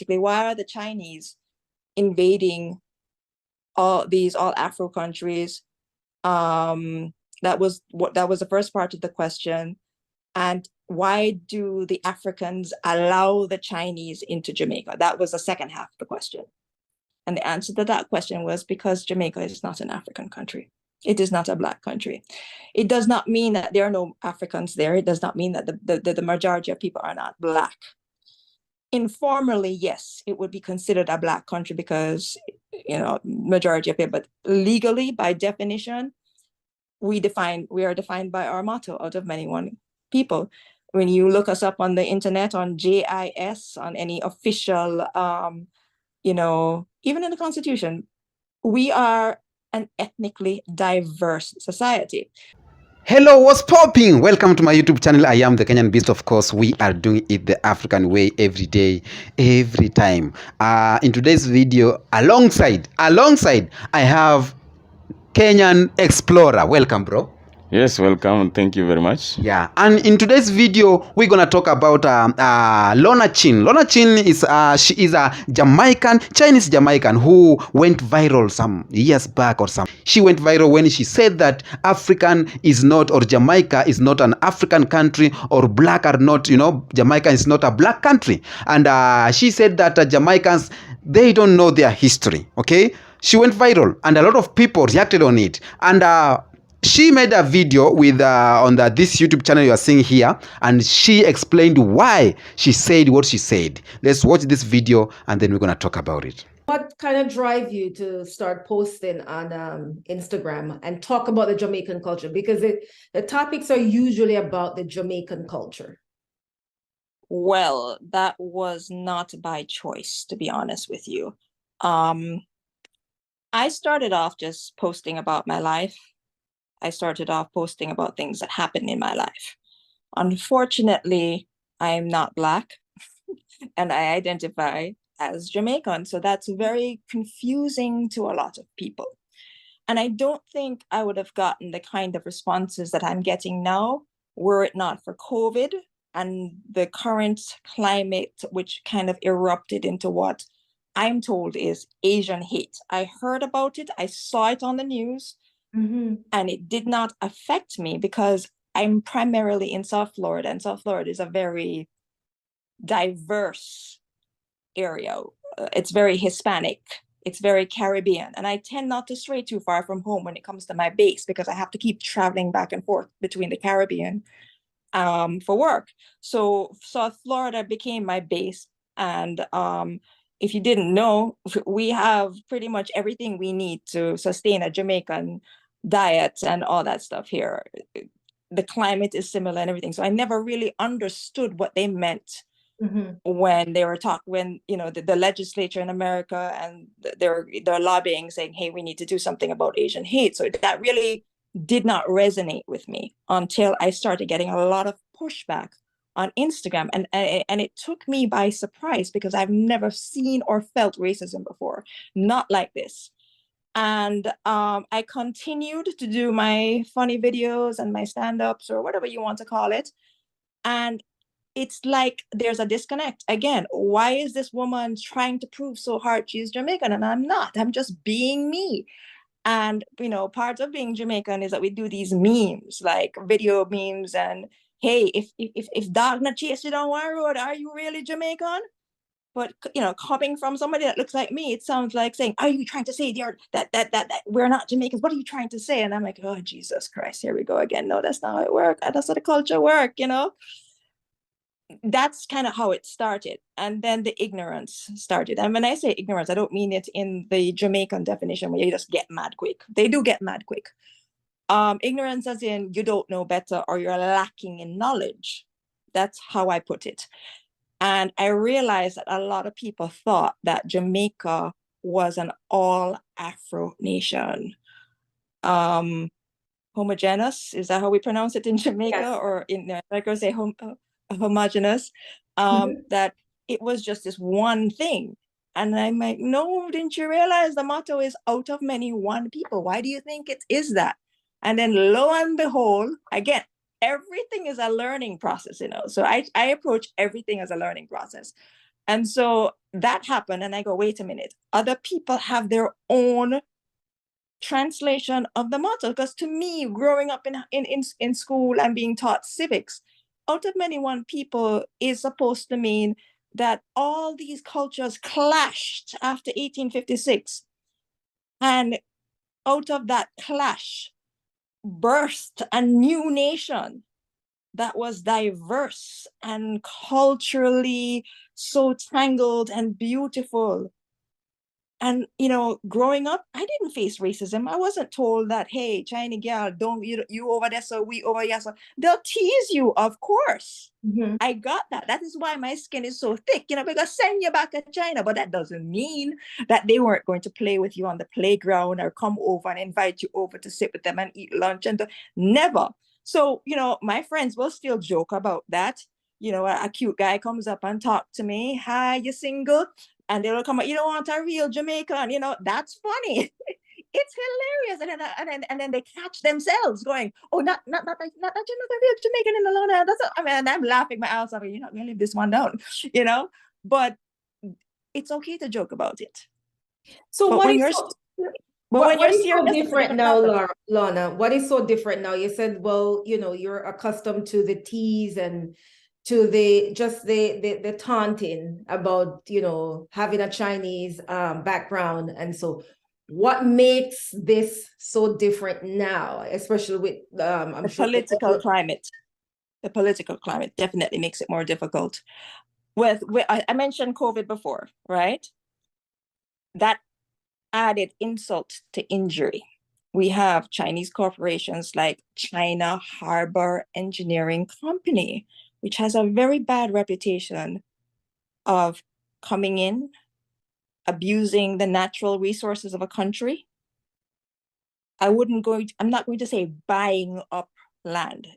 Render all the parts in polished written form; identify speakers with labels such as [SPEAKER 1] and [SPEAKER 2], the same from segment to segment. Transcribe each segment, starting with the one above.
[SPEAKER 1] why are the Chinese invading all Afro countries? That was the first part of the question. And why do the Africans allow the Chinese into Jamaica? That was the second half of the question. And the answer to that question was because Jamaica is not an African country. It is not a Black country. It does not mean that there are no Africans there. It does not mean that the majority of people are not Black. Informally, yes, it would be considered a Black country because, majority of people, but legally, by definition, we are defined by our motto, out of many one people. When you look us up on the internet, on JIS, on any official, even in the Constitution, we are an ethnically diverse society.
[SPEAKER 2] Hello, what's popping? Welcome to my YouTube channel. I am the Kenyan Beast. Of course, we are doing it the African way every day, every time. In today's video, alongside, I have Kenyan Explorer. Welcome, bro.
[SPEAKER 3] Yes, welcome. Thank you very much.
[SPEAKER 2] Yeah, and in today's video, we're gonna talk about Lorna. She is a Chinese Jamaican who went viral some years back or some. She went viral when she said that African is not, or Jamaica is not an African country, or Black are not, Jamaica is not a Black country. And she said that Jamaicans, they don't know their history, okay? She went viral and a lot of people reacted on it. And she made a video with on this YouTube channel you are seeing here, and she explained why she said what she said. Let's watch this video and then we're going to talk about it.
[SPEAKER 4] What kind of drive you to start posting on Instagram and talk about the Jamaican culture? Because the topics are usually about the Jamaican culture.
[SPEAKER 1] Well, that was not by choice, to be honest with you. I started off just posting about my life. I started off posting about things that happened in my life. Unfortunately, I am not Black and I identify as Jamaican. So that's very confusing to a lot of people. And I don't think I would have gotten the kind of responses that I'm getting now were it not for COVID and the current climate, which kind of erupted into what I'm told is Asian hate. I heard about it. I saw it on the news. Mm-hmm. And it did not affect me because I'm primarily in South Florida, and South Florida is a very diverse area. It's very Hispanic. It's very Caribbean. And I tend not to stray too far from home when it comes to my base because I have to keep traveling back and forth between the Caribbean for work. So South Florida became my base. And if you didn't know, we have pretty much everything we need to sustain a Jamaican diet and all that stuff here. The climate is similar and everything. So I never really understood what they meant when they were when the legislature in America and they're lobbying saying, hey, we need to do something about Asian hate. So that really did not resonate with me until I started getting a lot of pushback on Instagram. And it took me by surprise because I've never seen or felt racism before, not like this. And I continued to do my funny videos and my stand-ups or whatever you want to call it. And it's like there's a disconnect. Again, why is this woman trying to prove so hard she's Jamaican? And I'm not. I'm just being me. And, part of being Jamaican is that we do these memes, like video memes. And, hey, if dog not chase you down one road, are you really Jamaican? But, coming from somebody that looks like me, it sounds like saying, are you trying to say that we're not Jamaicans? What are you trying to say? And I'm like, oh, Jesus Christ, here we go again. No, that's not how it works. That's how the culture works, That's kind of how it started. And then the ignorance started. And when I say ignorance, I don't mean it in the Jamaican definition where you just get mad quick. They do get mad quick. Ignorance as in you don't know better or you're lacking in knowledge. That's how I put it. And I realized that a lot of people thought that Jamaica was an all-Afro nation. Homogeneous, is that how we pronounce it in Jamaica? Yes. Or in America, say homogeneous, that it was just this one thing. And I'm like, no, didn't you realize the motto is out of many, one people? Why do you think it is that? And then lo and behold, again, everything is a learning process, So I approach everything as a learning process. And so that happened, and I go, wait a minute, other people have their own translation of the motto. Because to me, growing up in school and being taught civics, out of many one people is supposed to mean that all these cultures clashed after 1856. And out of that clash burst a new nation that was diverse and culturally so tangled and beautiful. And, growing up, I didn't face racism. I wasn't told that, hey, Chinese girl, don't you over there, so we over here. So they'll tease you, of course.
[SPEAKER 4] Mhm.
[SPEAKER 1] I got that. That is why my skin is so thick, because send you back to China. But that doesn't mean that they weren't going to play with you on the playground or come over and invite you over to sit with them and eat lunch. Never. So, my friends will still joke about that. A cute guy comes up and talk to me. Hi, you single? And they'll come up, you don't want a real Jamaican, that's funny. It's hilarious. And then they catch themselves going, oh, not you're not a real Jamaican in the Lorna. And I'm laughing my ass off, you're not gonna live this one down, but it's okay to joke about it.
[SPEAKER 4] So
[SPEAKER 1] But
[SPEAKER 4] what
[SPEAKER 1] when
[SPEAKER 4] is
[SPEAKER 1] you're
[SPEAKER 4] so,
[SPEAKER 1] when
[SPEAKER 4] what
[SPEAKER 1] you're
[SPEAKER 4] is so
[SPEAKER 1] serious,
[SPEAKER 4] different now, Lorna? What is so different now? You said, well, you're accustomed to the tease and to the taunting about, having a Chinese background. And so what makes this so different now, especially with I'm
[SPEAKER 1] the
[SPEAKER 4] sure
[SPEAKER 1] political climate definitely makes it more difficult. With I mentioned COVID before, right? That added insult to injury. We have Chinese corporations like China Harbor Engineering Company, which has a very bad reputation of coming in, abusing the natural resources of a country. I'm not going to say buying up land.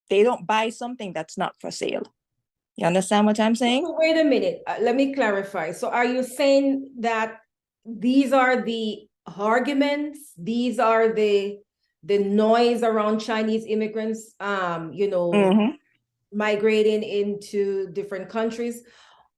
[SPEAKER 1] They don't buy something that's not for sale. You understand what I'm saying?
[SPEAKER 4] So wait a minute. Let me clarify. So are you saying that these are the arguments, these are the noise around Chinese immigrants, migrating into different countries,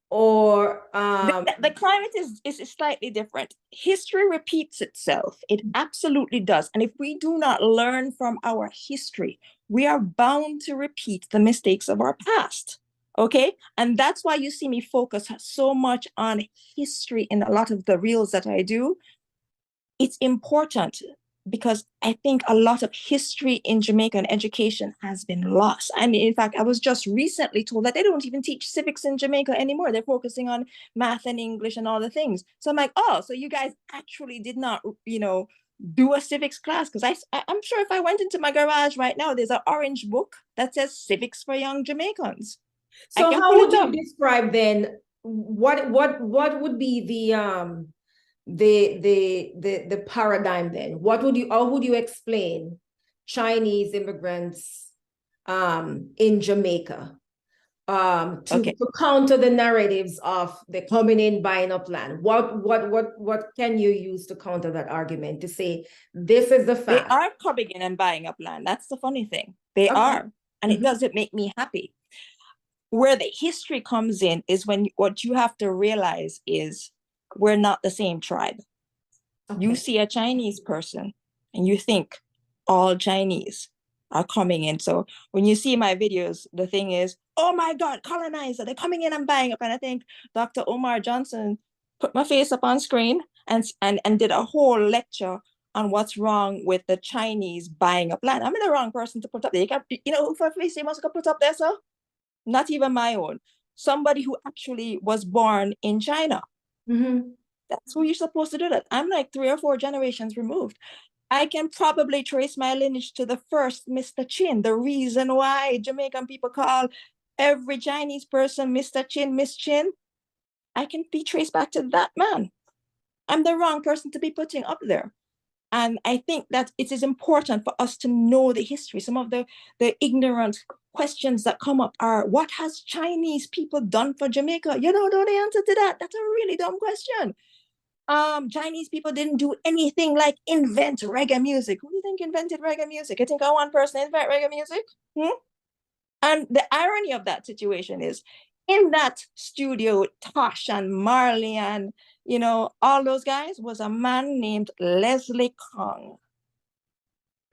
[SPEAKER 4] or
[SPEAKER 1] the climate is slightly different. History repeats itself. It absolutely does. And if we do not learn from our history, we are bound to repeat the mistakes of our past. Okay. And that's why you see me focus so much on history in a lot of the reels that I do. It's important because I think a lot of history in Jamaican education has been lost. I mean, in fact, I was just recently told that they don't even teach civics in Jamaica anymore. They're focusing on math and English and all the things. So I'm like, oh, so you guys actually did not, do a civics class? Because I'm sure if I went into my garage right now, there's an orange book that says Civics for Young Jamaicans.
[SPEAKER 4] So how would you describe then what would be the paradigm then? How would you explain Chinese immigrants in Jamaica to counter the narratives of the coming in, buying up land? What can you use to counter that argument, to say this is the fact?
[SPEAKER 1] They are coming in and buying up land. That's the funny thing. They are. And it doesn't make me happy. Where the history comes in is when what you have to realize is we're not the same tribe. You see a Chinese person and you think all Chinese are coming in. So when you see my videos, the thing is, oh my God, colonizer, they're coming in and buying up. And I think Dr. Omar Johnson put my face up on screen and did a whole lecture on what's wrong with the Chinese buying up land. I'm the wrong person to put up there. Who for face must put up there, sir? Not even my own. Somebody who actually was born in China. That's who you're supposed to do that. I'm like 3 or 4 generations removed. I can probably trace my lineage to the first Mr. Chin. The reason why Jamaican people call every Chinese person Mr. Chin, Miss Chin, I can be traced back to that man. I'm the wrong person to be putting up there. And I think that it is important for us to know the history. Some of the ignorant questions that come up are, what has Chinese people done for Jamaica? You don't know the answer to that. That's a really dumb question. Chinese people didn't do anything like invent reggae music. Who do you think invented reggae music? You think I one person invent reggae music? And the irony of that situation is, In that studio, Tosh and Marley and, all those guys, was a man named Leslie Kong.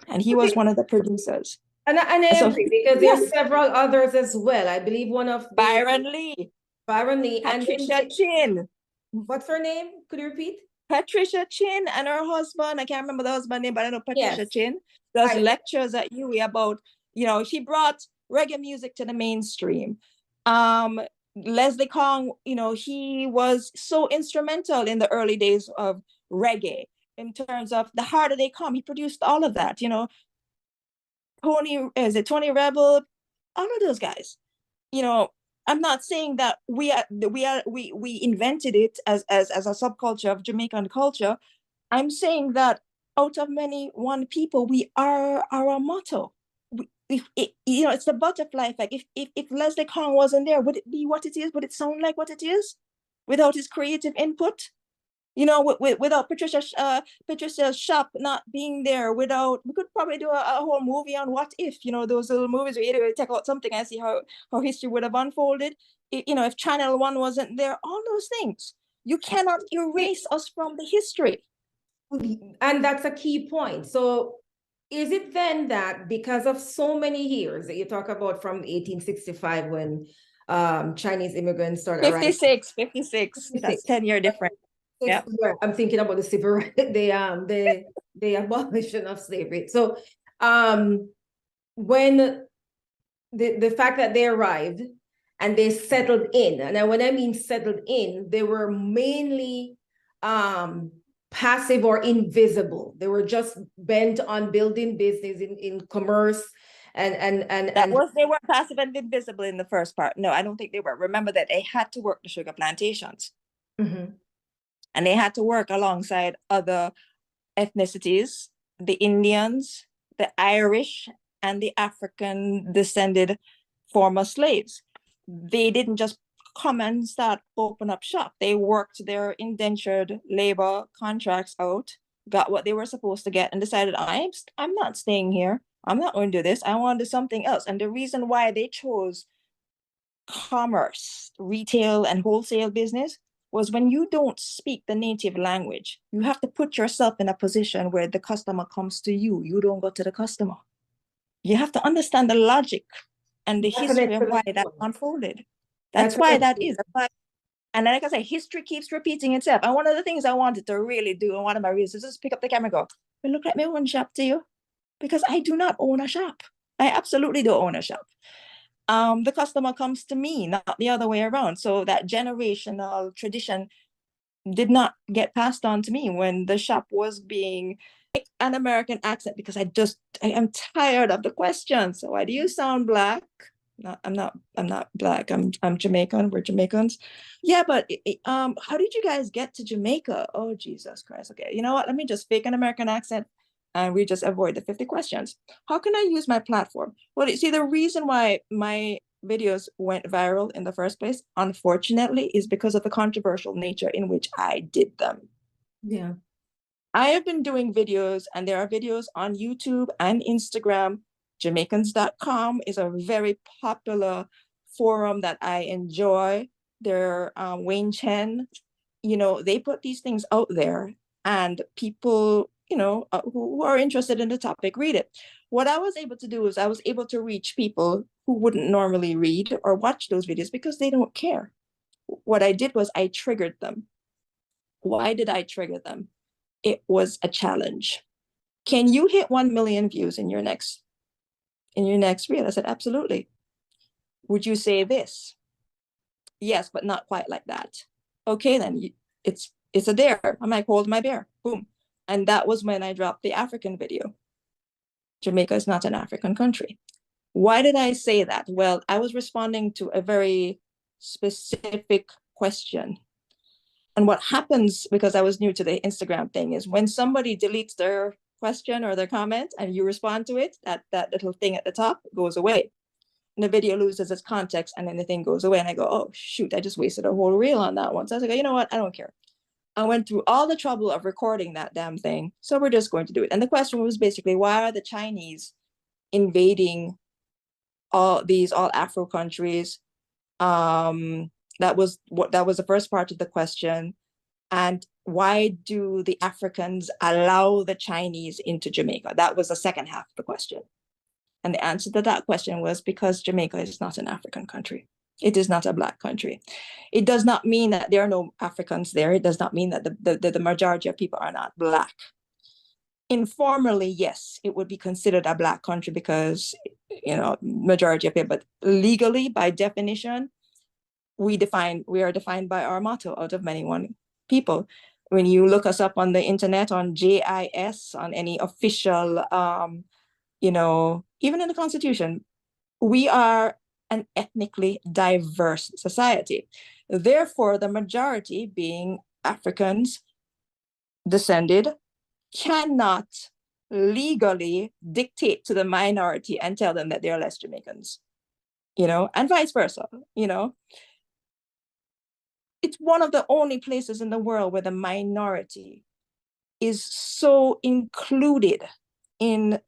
[SPEAKER 1] And he was one of the producers.
[SPEAKER 4] And I
[SPEAKER 1] So
[SPEAKER 4] agree, because there's several others as well. I believe one of
[SPEAKER 1] Byron Lee,
[SPEAKER 4] and
[SPEAKER 1] Patricia Chin.
[SPEAKER 4] what's her name? Could you repeat?
[SPEAKER 1] Patricia Chin and her husband, I can't remember the husband name, but I know Patricia
[SPEAKER 4] Yes.
[SPEAKER 1] Chin does lectures at UWI about, she brought reggae music to the mainstream. Leslie Kong, he was so instrumental in the early days of reggae in terms of The Harder They Come. He produced all of that, Tony Rebel, all of those guys. I'm not saying that we invented it as a subculture of Jamaican culture. I'm saying that out of many, one people, we are our motto. It's the butterfly effect. If Leslie Kong wasn't there, would it be what it is? Would it sound like what it is without his creative input? Without Patricia's shop not being there, we could probably do a whole movie on what if, those little movies where you take out something and see how history would have unfolded. If Channel 1 wasn't there, all those things. You cannot erase us from the history.
[SPEAKER 4] And that's a key point. So is it then that because of so many years that you talk about from 1865 when Chinese immigrants started arriving?
[SPEAKER 1] 56. That's 10-year difference. Yeah,
[SPEAKER 4] I'm thinking about the civil rights, the abolition of slavery. So when the fact that they arrived and they settled in, and when I mean settled in, they were mainly passive or invisible. They were just bent on building business in commerce and
[SPEAKER 1] they were passive and invisible in the first part. No, I don't think they were. Remember that they had to work the sugar plantations.
[SPEAKER 4] Mm-hmm.
[SPEAKER 1] And they had to work alongside other ethnicities, the Indians, the Irish, and the African descended former slaves. They didn't just come and start open up shop. They worked their indentured labor contracts out, got what they were supposed to get, and decided, I'm not staying here. I'm not going to do this. I want to do something else. And the reason why they chose commerce, retail, and wholesale business was when you don't speak the native language, you have to put yourself in a position where the customer comes to you. You don't go to the customer. You have to understand the logic and the history of why that unfolded. That's why that is. And like I say, history keeps repeating itself. And one of the things I wanted to really do, and one of my reasons, is just pick up the camera and go, well, look at my own shop to you. Because I do not own a shop. I absolutely don't own a shop. The customer comes to me, not the other way around. So that generational tradition did not get passed on to me when the shop was being an American accent, because I am tired of the questions. So why do you sound black? No, I'm not black. I'm Jamaican. We're Jamaicans. Yeah, but how did you guys get to Jamaica? Oh, Jesus Christ. Okay, you know what? Let me just fake an American accent and we just avoid the 50 questions. How can I use my platform? Well, you see, the reason why my videos went viral in the first place, unfortunately, is because of the controversial nature in which I did them.
[SPEAKER 4] Yeah.
[SPEAKER 1] I have been doing videos, and there are videos on YouTube and Instagram. Jamaicans.com is a very popular forum that I enjoy. They're Wayne Chen, they put these things out there, and people, who are interested in the topic, read it. What I was able to do is I was able to reach people who wouldn't normally read or watch those videos because they don't care. What I did was I triggered them. Why did I trigger them? It was a challenge. Can you hit 1 million views in your next reel? I said, absolutely. Would you say this? Yes, but not quite like that. Okay, then it's a dare. I might hold my bear. Boom. And that was when I dropped the African video. Jamaica is not an African country. Why did I say that? Well, I was responding to a very specific question. And what happens, because I was new to the Instagram thing, is when somebody deletes their question or their comment and you respond to it, that little thing at the top goes away. And the video loses its context and then the thing goes away. And I go, oh, shoot, I just wasted a whole reel on that one. So I was like, you know what? I don't care. I went through all the trouble of recording that damn thing. So we're just going to do it. And the question was basically, why are the Chinese invading all Afro countries? That was the first part of the question. And why do the Africans allow the Chinese into Jamaica? That was the second half of the question. And the answer to that question was because Jamaica is not an African country. It is not a Black country. It does not mean that there are no Africans there. It does not mean that the majority of people are not Black. Informally, yes, it would be considered a Black country because, majority of people, but legally, by definition, we are defined by our motto, out of many one people. When you look us up on the internet, on JIS, on any official, even in the Constitution, we are an ethnically diverse society. Therefore, the majority, being Africans descended, cannot legally dictate to the minority and tell them that they're less Jamaicans, and vice versa, It's one of the only places in the world where the minority is so included in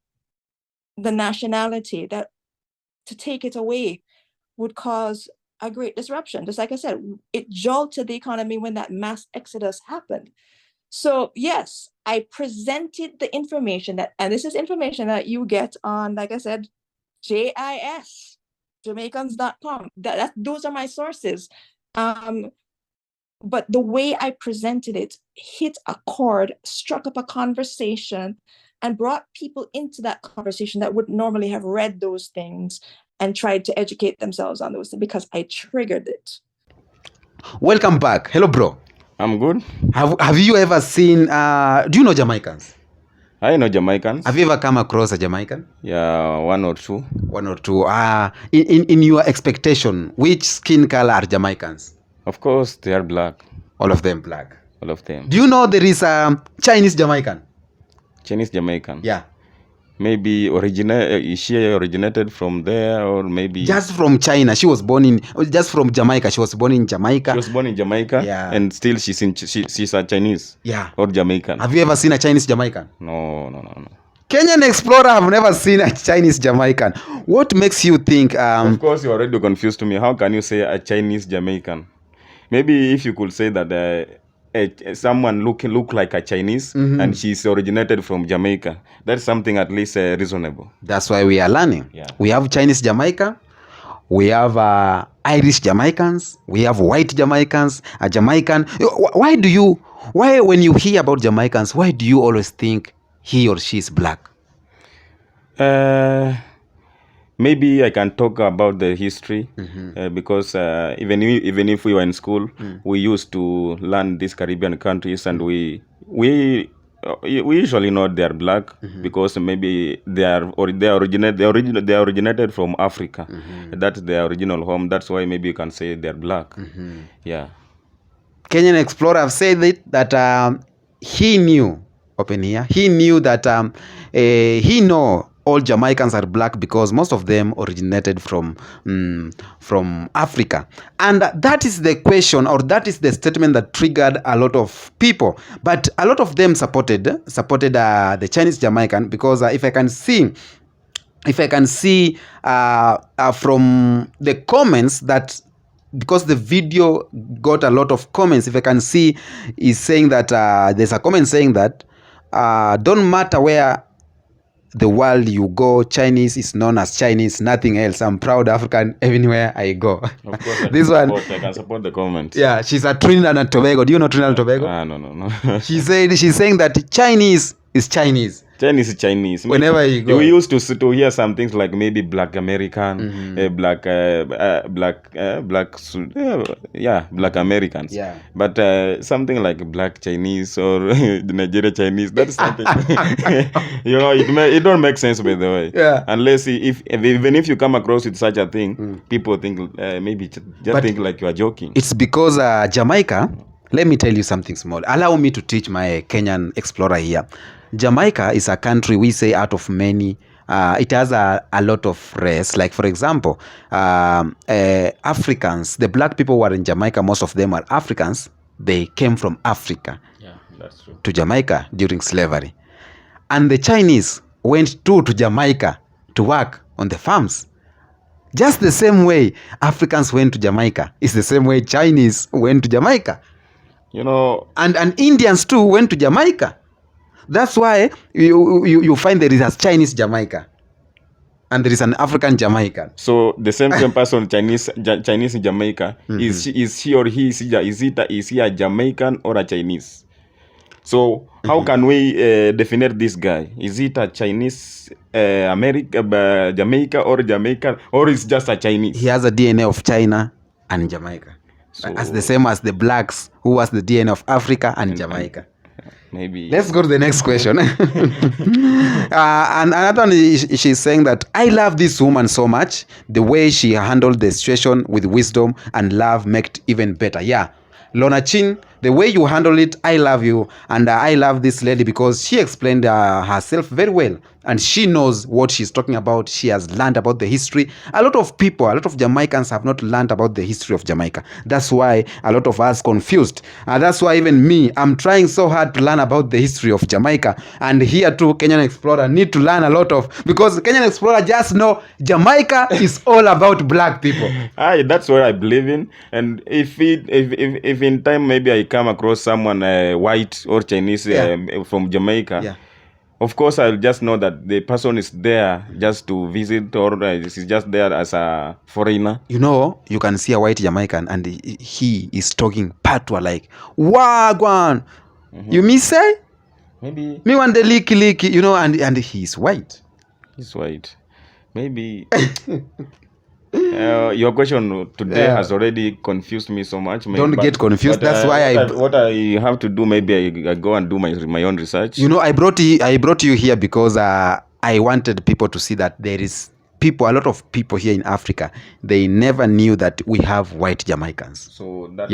[SPEAKER 1] the nationality that to take it away would cause a great disruption. Just like I said, it jolted the economy when that mass exodus happened. So yes, I presented the information and this is information that you get on, like I said, JIS, Jamaicans.com. Those are my sources. But the way I presented it hit a chord, struck up a conversation, and brought people into that conversation that would normally have read those things and tried to educate themselves on those things because I triggered it.
[SPEAKER 2] Welcome back. Hello, bro.
[SPEAKER 3] I'm good.
[SPEAKER 2] Have you ever seen, do you know Jamaicans?
[SPEAKER 3] I know Jamaicans.
[SPEAKER 2] Have you ever come across a Jamaican?
[SPEAKER 3] Yeah, one or two.
[SPEAKER 2] One or two. In your expectation, which skin color are Jamaicans?
[SPEAKER 3] Of course, they are Black.
[SPEAKER 2] All of them Black.
[SPEAKER 3] All of them.
[SPEAKER 2] Do you know there is a Chinese Jamaican?
[SPEAKER 3] Chinese Jamaican.
[SPEAKER 2] Yeah.
[SPEAKER 3] Maybe is she originated from there, or maybe
[SPEAKER 2] just from China? She was born just from Jamaica. She was born in Jamaica.
[SPEAKER 3] She was born in Jamaica.
[SPEAKER 2] Yeah.
[SPEAKER 3] And still she's a Chinese.
[SPEAKER 2] Yeah.
[SPEAKER 3] Or Jamaican.
[SPEAKER 2] Have you ever seen a Chinese Jamaican?
[SPEAKER 3] No.
[SPEAKER 2] Kenyan Explorer, I've never seen a Chinese Jamaican. What makes you think?
[SPEAKER 3] Of course, you already confused me. How can you say a Chinese Jamaican? Maybe if you could say that someone look like a Chinese,
[SPEAKER 2] mm-hmm.
[SPEAKER 3] and she's originated from Jamaica, that's something at least reasonable.
[SPEAKER 2] That's why we are learning.
[SPEAKER 3] Yeah.
[SPEAKER 2] We have Chinese Jamaica, we have Irish Jamaicans, we have white Jamaicans, a Jamaican. Why when you hear about Jamaicans, why do you always think he or she is Black?
[SPEAKER 3] Maybe I can talk about the history,
[SPEAKER 2] mm-hmm.
[SPEAKER 3] Because even if we were in school, we used to learn these Caribbean countries, and we usually know they are Black, mm-hmm. because maybe they originated from Africa.
[SPEAKER 2] Mm-hmm.
[SPEAKER 3] That's their original home. That's why maybe you can say they're Black.
[SPEAKER 2] Mm-hmm.
[SPEAKER 3] Yeah.
[SPEAKER 2] Kenyan Explorer have said that he knew that he know all Jamaicans are Black because most of them originated from Africa. And that is the question, or that is the statement that triggered a lot of people. But a lot of them supported the Chinese Jamaican because if I can see from the comments that, because the video got a lot of comments, if I can see, is saying that there's a comment saying that don't matter where the world you go, Chinese is known as Chinese, nothing else. I'm proud African everywhere I go.
[SPEAKER 3] Of course, I can support the comment.
[SPEAKER 2] Yeah, she's a Trinidad and Tobago. Do you know Trinidad and Tobago?
[SPEAKER 3] No.
[SPEAKER 2] She's saying that Chinese is Chinese.
[SPEAKER 3] Chinese is Chinese.
[SPEAKER 2] Whenever you go,
[SPEAKER 3] we used to hear some things like maybe Black American,
[SPEAKER 2] mm-hmm.
[SPEAKER 3] Black Americans.
[SPEAKER 2] Yeah.
[SPEAKER 3] But something like Black Chinese or Nigeria Chinese, that's something. It don't make sense, by the way.
[SPEAKER 2] Yeah.
[SPEAKER 3] Unless even if you come across with such a thing, people think maybe just think like you are joking.
[SPEAKER 2] It's because Jamaica. Let me tell you something small. Allow me to teach my Kenyan Explorer here. Jamaica is a country, we say, out of many. It has a lot of race. Like, for example, Africans, the Black people who are in Jamaica, most of them are Africans. They came from Africa
[SPEAKER 3] that's true.
[SPEAKER 2] to Jamaica during slavery. And the Chinese went to Jamaica to work on the farms. Just the same way Africans went to Jamaica. It's the same way Chinese went to Jamaica.
[SPEAKER 3] You know,
[SPEAKER 2] And Indians too went to Jamaica. That's why you find there is a Chinese Jamaica. And there is an African Jamaican.
[SPEAKER 3] so the same person, Chinese in Jamaica, is he or he is he a Jamaican or a Chinese? So how can we define this guy? Is it a Chinese Jamaica or Jamaican, or is just a Chinese?
[SPEAKER 2] He has a DNA of China and Jamaica. As the same as the blacks who has the DNA of Africa and Jamaica.
[SPEAKER 3] Maybe.
[SPEAKER 2] Let's go to the next question. And another one, she's saying that I love this woman so much. The way she handled the situation with wisdom and love make it even better. Yeah. Lorna Chin, the way you handle it, I love you. And I love this lady because she explained herself very well. And she knows what she's talking about. She has learned about the history. A lot of people, a lot of Jamaicans have not learned about the history of Jamaica. That's why a lot of us confused. And that's why even me, I'm trying so hard to learn about the history of Jamaica. And here too, Kenyan Explorer need to learn a lot of, because Kenyan Explorer just know Jamaica is all about black people.
[SPEAKER 3] That's what I believe in. And if in time maybe I come across someone white or Chinese from Jamaica, of course I'll just know that the person is there just to visit, or is just there as a foreigner.
[SPEAKER 2] You know, you can see a white Jamaican and he is talking patois like wagwan. You me say?
[SPEAKER 3] Maybe
[SPEAKER 2] Me want the leaky, you know, and he's white.
[SPEAKER 3] He's white. Maybe your question today has already confused me so much.
[SPEAKER 2] Don't get confused. That's why
[SPEAKER 3] what I have to do. Maybe I go and do my own research.
[SPEAKER 2] You know, I brought you here because I wanted people to see that there is a lot of people here in Africa. They never knew that we have white Jamaicans.
[SPEAKER 3] So that,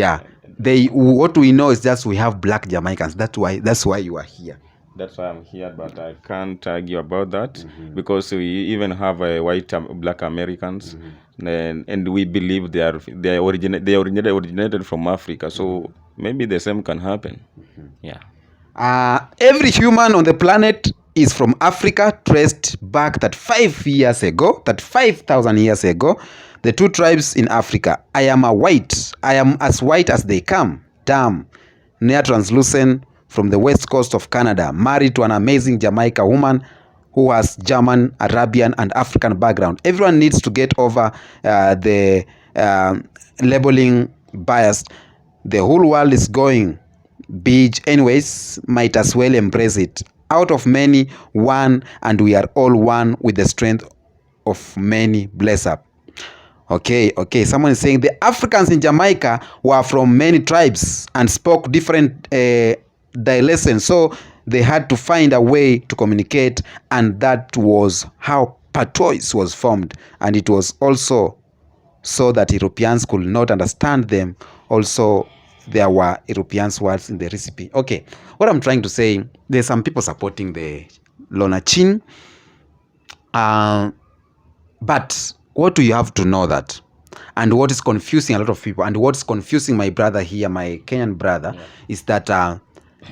[SPEAKER 2] what we know is just we have black Jamaicans. That's why you are here.
[SPEAKER 3] That's why I'm here, but I can't argue about that because we even have white black Americans, and we believe they originated from Africa. So maybe the same can happen. Yeah.
[SPEAKER 2] Every human on the planet is from Africa, traced back that 5,000 years ago. The two tribes in Africa. I am as white as they come. Damn, near translucent. From the west coast of Canada, married to an amazing Jamaica woman who has German, Arabian, and African background. Everyone needs to get over the labeling bias. The whole world is going beach anyways, might as well embrace it. Out of many, one, and we are all one with the strength of many. Bless up. Okay. Someone is saying the Africans in Jamaica were from many tribes and spoke different dialects, so they had to find a way to communicate, and that was how patois was formed. And it was also so that Europeans could not understand them. Also, there were European words in the recipe. Okay, what I'm trying to say, there's some people supporting the Lorna Chin, but what do you have to know that? And what is confusing a lot of people, and what's confusing my brother here, my Kenyan brother, is that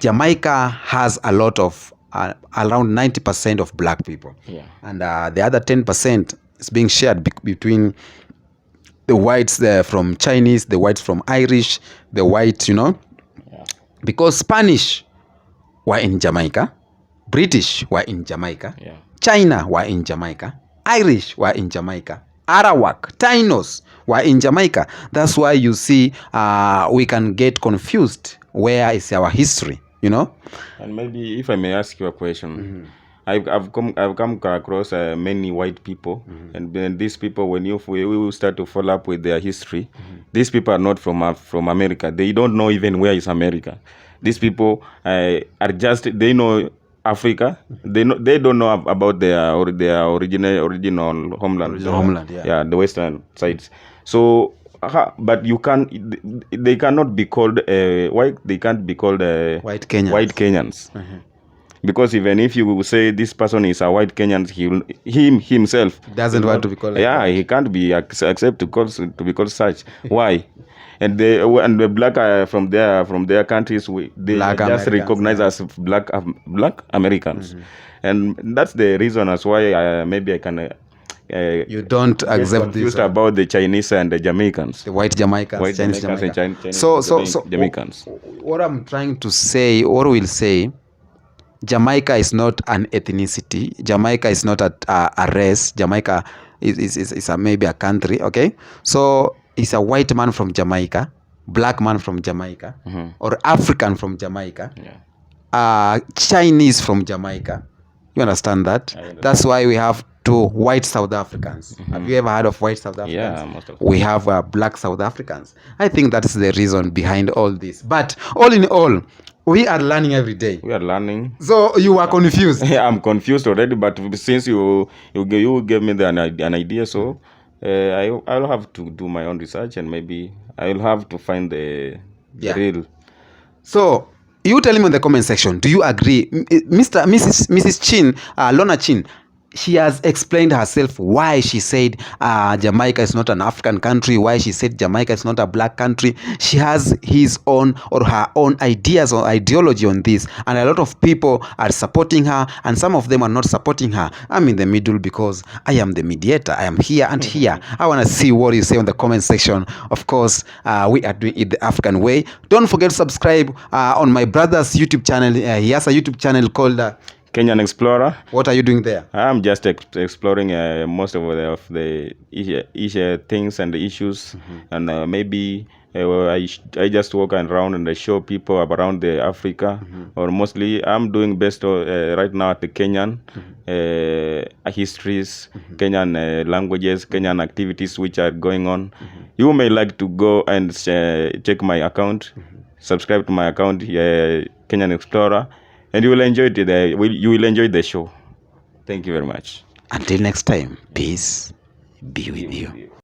[SPEAKER 2] Jamaica has a lot of around 90% of black people, and the other 10% is being shared between the whites from Chinese, the whites from Irish, the whites, because Spanish were in Jamaica, British were in Jamaica, China were in Jamaica, Irish were in Jamaica, Arawak, Tainos were in Jamaica. That's why you see we can get confused. Where is our history, And
[SPEAKER 3] maybe if I may ask you a question, I've come across many white people, and then these people, when we will start to follow up with their history, these people are not from America. They don't know even where is America. These people are just, they know Africa. They don't know about their original homeland. The western sides. So. But they cannot be called white. They can't be called
[SPEAKER 2] white
[SPEAKER 3] Kenyans. Because even if you say this person is a white Kenyan, he himself
[SPEAKER 2] doesn't want to be called.
[SPEAKER 3] He can't be accepted to be called such. Why? And the black from their countries, they black just Americans, recognize as black Americans, and that's the reason as why maybe I can
[SPEAKER 2] You don't
[SPEAKER 3] get
[SPEAKER 2] accept
[SPEAKER 3] confused
[SPEAKER 2] this.
[SPEAKER 3] about the Chinese and the Jamaicans.
[SPEAKER 2] The white Jamaicans,
[SPEAKER 3] White
[SPEAKER 2] Chinese
[SPEAKER 3] Jamaicans and
[SPEAKER 2] Jamaica.
[SPEAKER 3] Chinese
[SPEAKER 2] So
[SPEAKER 3] Jamaicans.
[SPEAKER 2] what I'm trying to say, or will say, Jamaica is not an ethnicity. Jamaica is not a race. Jamaica is maybe a country, okay? So it's a white man from Jamaica, black man from Jamaica, or African from Jamaica, Chinese from Jamaica. You understand that? That's why we have two white South Africans. Have you ever heard of white South Africans?
[SPEAKER 3] Yeah, most of them.
[SPEAKER 2] We have black South Africans. I think that is the reason behind all this. But all in all, we are learning every day.
[SPEAKER 3] We are learning.
[SPEAKER 2] So you are confused.
[SPEAKER 3] I'm confused already, but since you gave me an idea, so I'll have to do my own research, and maybe I'll have to find the real.
[SPEAKER 2] So you tell me in the comment section, do you agree? Mrs. Chin, Lorna Chin, she has explained herself why she said Jamaica is not an African country, why she said Jamaica is not a black country. She has his own or her own ideas or ideology on this, and a lot of people are supporting her, and some of them are not supporting her. I'm in the middle because I am the mediator. I am here and here. I want to see what you say on the comment section. Of course, we are doing it the African way. Don't forget to subscribe on my brother's YouTube channel. He has a YouTube channel called
[SPEAKER 3] Kenyan Explorer.
[SPEAKER 2] What are you doing there?
[SPEAKER 3] I'm just exploring most of the things and the issues, and maybe I just walk around and I show people around the Africa, or mostly I'm doing best right now at the Kenyan histories, Kenyan languages, Kenyan activities which are going on. You may like to go and check my account, subscribe to my account, Kenyan Explorer, and you will enjoy it. You will enjoy the show. Thank you very much.
[SPEAKER 2] Until next time, peace be with you.